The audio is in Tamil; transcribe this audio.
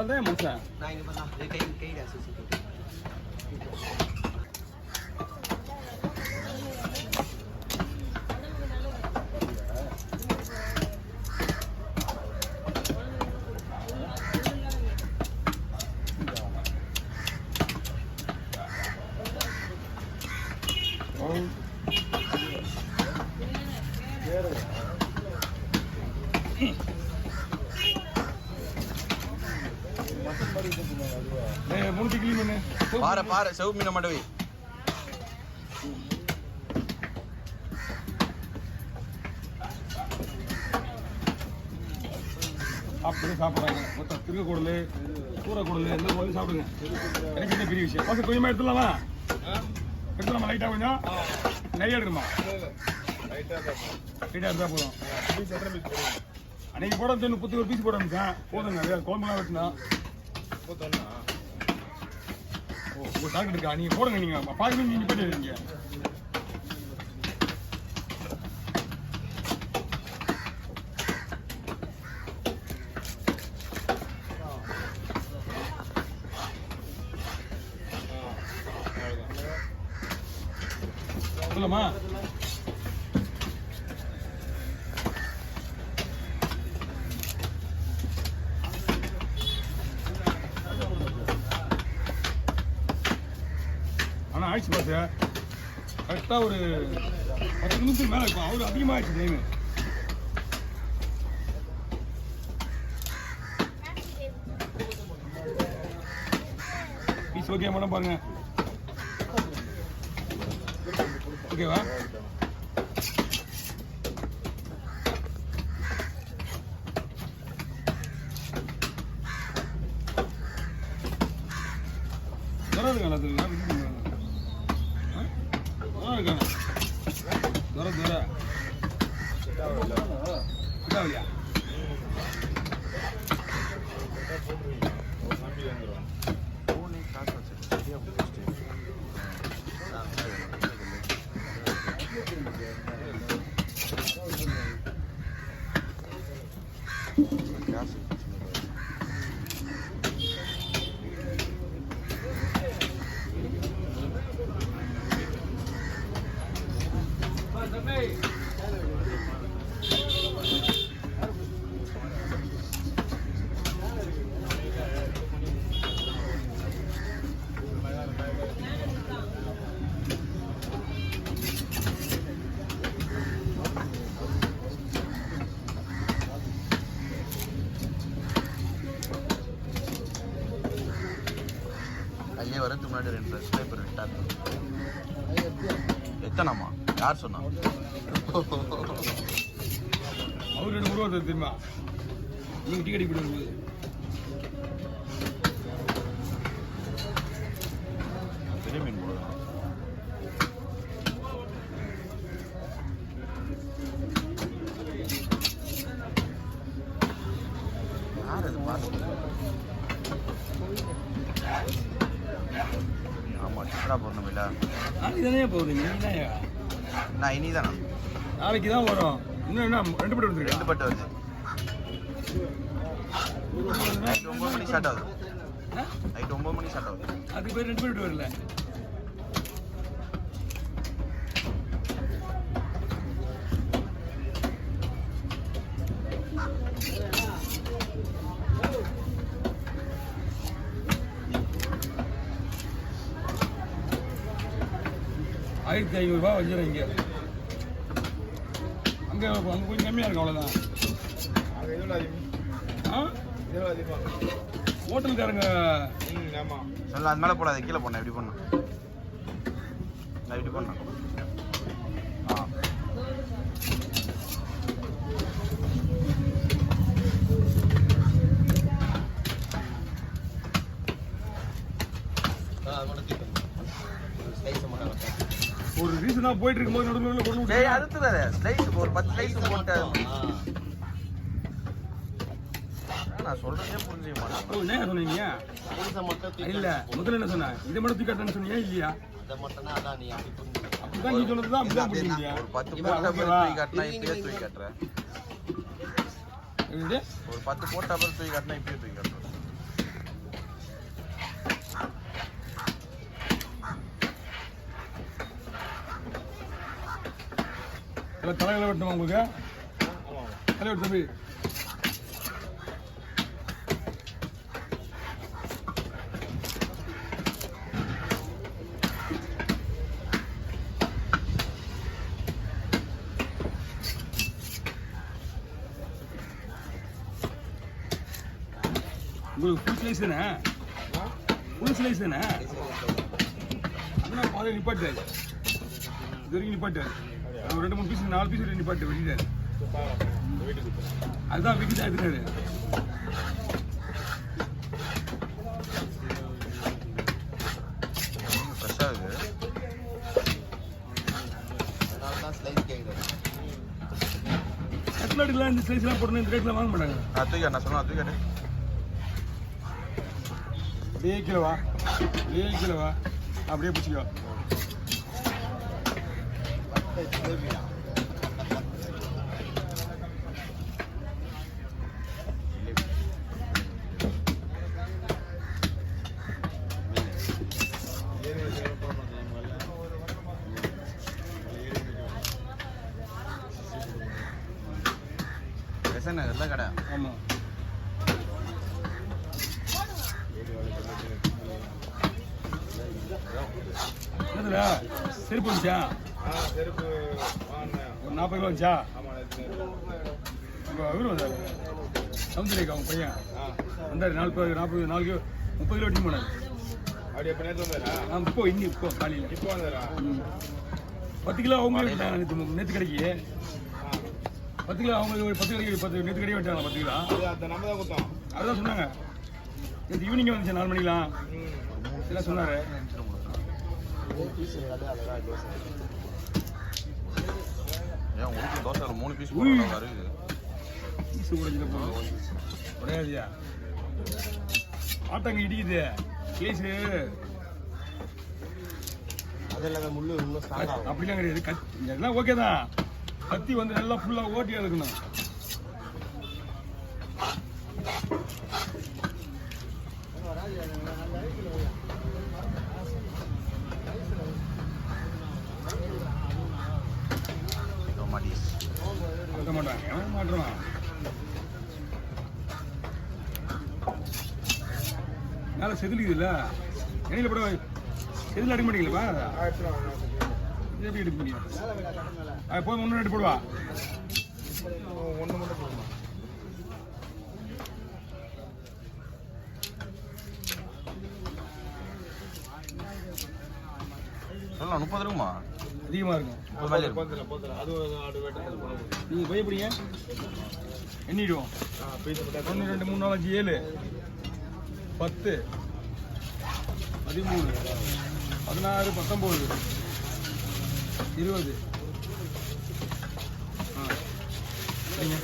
அதான் மனுஷன் நான் இங்கே பண்ணலாம் கை அசைச்சு போட்டு பாரு பாரு செவ் மீனை மட்டும் அப்படியே சாப்பிட்றாங்க மொத்தம் திருக்கக்கூடல் கூரைக்கூடல் எந்த கோயிலும் சாப்பிடுங்க எனக்கு என்ன பெரிய விஷயம் பசங்க கொஞ்சமாக எடுத்துடலாமா எடுத்துலாமா லைட்டாக கொஞ்சம் நிறைய எடுக்கணுமா லைட்டாக எடுத்தால் போதும் அன்னைக்கு போட 31 பீஸ் போட ஆரம்பிச்சேன் போதுங்க குழம்புலாம் வெட்டினா ஓ டாக்டர் இருக்கா நீங்கள் போடுங்க நீங்கள் பார்க்கணும் நீங்கள் போயிட்டு இருக்கீங்க சொல்லுமா ஆனால் ஆயிடுச்சு பாஸ் கரெக்டாக ஒரு 10 நிமிஷத்துக்கு மேலே இருக்கும் அவ்வளோ அதிகமாக ஆயிடுச்சு டைமு பீஸ் ஓகே மேடம் பாருங்க ஓகேவா இருக்கான ஐயா வரதுக்கு முன்னாடி 2 சப்ஸ்கிரைபர் விட்டாங்க எத்தனாமா யார் சொன்னா அவரு 2 ரூபா தெரியுமா நீங்க டீ கட்டி போடுறது பெரிய மீன் போடுறோம் யார் அது பார்த்து ஆமாம் சித்ரா பௌர்ணமியில் நாளைக்கு தானே போகுது நான் இனிதானா நாளைக்கு தான் வரும் இன்னும் என்ன 2 பட்டு வந்துருக்கு 2 பட்டு வருது நைட் 9 மணி ஸ்டார்ட் ஆகுது நைட் 9 மணி ஸ்டார்ட் ஆகுது அதுக்கு பேர் 2 பட்டு வரல ₹1500 வஞ்சிரம் இங்கே அங்கே கொஞ்சம் கம்மியாக இருக்கும் அவ்வளோதான் ஹோட்டலுக்காரங்க ஆமாம் சொல்ல அது மேலே போடாது கீழே போனேன் இப்படி பண்ணேன் நான் இப்படி பண்ணேன் ஒரு ரீசனா போயிட்டு இருக்கும்போது நடுவில் கொண்டு அடுத்தது ஸ்லைஸ் ஒரு 10 ஸ்லைஸ் போட்டு நான் சொல்றதே புரிஞ்சுக்க மாட்டேன் என்ன சொன்னீங்க இல்ல முதல்ல என்ன சொன்ன இதை மட்டும் தூக்கி கட்டணும்னு சொன்னீங்க இல்லையா அப்படிதான் நீ சொன்னதுதான் அப்படிதான் புரியுங்க ஒரு 10 போட்டா தூக்கி கட்டினா இப்பயே தூக்கி கட்டுறேன் ஒரு 10 போட்டா தூக்கி கட்டினா இப்பயே தூக்கி கட்டுறேன் எல்லாம் தலைகளை வெட்டணுமா உங்களுக்கு? தலை வெட்டு தம்பி. உங்களுக்கு ஃபுல் ஸ்லைஸ் தானே? ஃபுல் ஸ்லைஸ் தானே? அதெல்லாம் பாதி நிப்பாட்டு. இது வரைக்கும் நிப்பாட்டு. ஒரு 2-3 பீஸ் 4 பீஸ் நிப்பாட்டு வெட்டிட்டாரு. அதுதான் வீட்டு தான் எடுத்துட்டாரு. ஃப்ரெஷ்ஷாக இருக்குது. கட்லாட்டுலாம் இந்த ஸ்லைஸ்லாம் போட்டு இந்த ரேட்லாம் வாங்க மாட்டாங்க. தூக்கி நான் சொன்னேன் தூக்கி அப்படியே கிலோவா அப்படியே பிடிச்சிக்கோ. எல்லாம் கடை. ஆமாம். என்னதுல செருப்பு வந்துச்சா? ஒரு 40 கிலோ வந்துச்சா? இவர் வந்தார் சவுந்தரேக்கா அவங்க பையன் வந்தார். 4 கிலோ 30 கிலோ வெட்டி போனார். இப்போ காலையில் 10 கிலோ அவங்களுக்கு நேற்று கடைக்கு 10 கிலோ அவங்களுக்கு ஒரு 10 கடைக்கு நேற்று கடைக்கு வெட்டாங்க 10 கிலோ. அதுதான் சொன்னாங்க. நேற்று ஈவினிங் வந்துச்சு 4 மணிக்கெலாம் எல்லாம் சொன்னார். ஏன் உங்களுக்கு தோசை 3 பீஸ் வருது? பீஸ் உடைஞ்சிட போகுது. உடையாதியா ஆட்டங்க இடிக்குது கேஸு. அப்படிலாம் கிடையாது. எல்லாம் ஓகே தான். கத்தி வந்து நல்லா ஃபுல்லாக ஓட்டியாக இருக்கணும். மாட்டாங்க மாட்டுறான். மேலே செதிலுக்குதுல்ல எண்ணெயில் போட செதில் அடிக்க மாட்டீங்களா? இது எப்படி எடுக்க முடியும்? போய் 1 ரெண்டு போடுவா. 1 மட்டும் போடுமா? சொல்லலாம் 30 இருக்குமா? அதிகமாக இருக்கும். நீங்கள் போய் எப்படிங்க எண்ணிடுவோம். 1 2 3 4 5 7 10 13 16 19 20 சரிங்க.